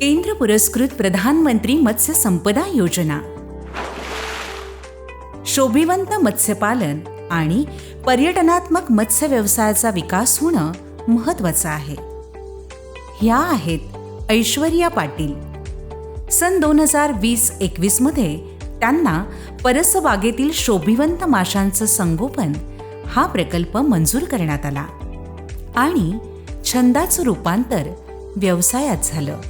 केंद्र पुरस्कृत प्रधानमंत्री मत्स्य संपदा योजना शोभिवंत मत्स्यपालन आणि पर्यटनात्मक मत्स्य व्यवसायाचा विकास होणं महत्त्वाचं आहे. ह्या आहेत ऐश्वर्या पाटील. सन 2020-21 मध्ये त्यांना परसबागेतील शोभिवंत माशांचं संगोपन हा प्रकल्प मंजूर करण्यात आला आणि छंदाचं रूपांतर व्यवसायात झालं.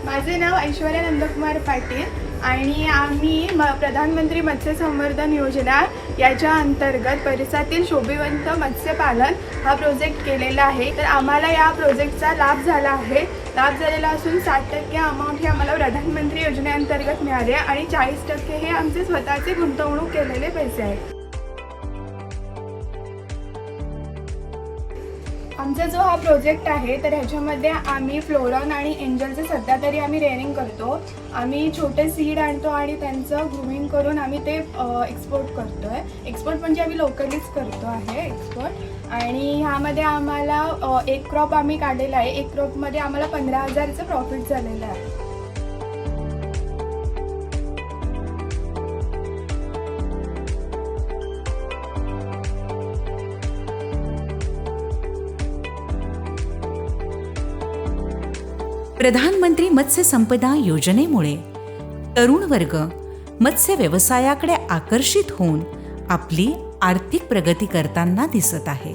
माझे नाव ऐश्वर्या नंदकुमार पाटील आणि आम्ही प्रधानमंत्री मत्स्य संवर्धन योजना याच्या अंतर्गत परिसरातील शोभिवंत मत्स्यपालन हा प्रोजेक्ट केलेला आहे. तर आम्हाला या प्रोजेक्टचा लाभ झाला आहे. लाभ झालेला असून 60% अमाऊंट हे आम्हाला प्रधानमंत्री योजनेअंतर्गत मिळाले आणि 40% हे आमचे स्वतःचे गुंतवणूक केलेले पैसे आहेत. आमचा जो हा प्रोजेक्ट आहे तर ह्याच्यामध्ये आम्ही फ्लोरॉन आणि एंजलचं सध्या तरी आम्ही रेअरिंग करतो. आम्ही छोटे सीड आणतो आणि त्यांचं ग्रूमिंग करून आम्ही ते एक्सपोर्ट करतो आहे. एक्सपोर्ट म्हणजे आम्ही लोकलीच करतो आहे एक्सपोर्ट. आणि ह्यामध्ये आम्हाला एक क्रॉप आम्ही काढलेला आहे. एक क्रॉपमध्ये आम्हाला 15,000चं प्रॉफिट झालेलं आहे. प्रधानमंत्री मत्स्य संपदा योजनेमुळे तरुण वर्ग मत्स्य व्यवसायाकडे आकर्षित होऊन आपली आर्थिक प्रगती करताना दिसत आहे.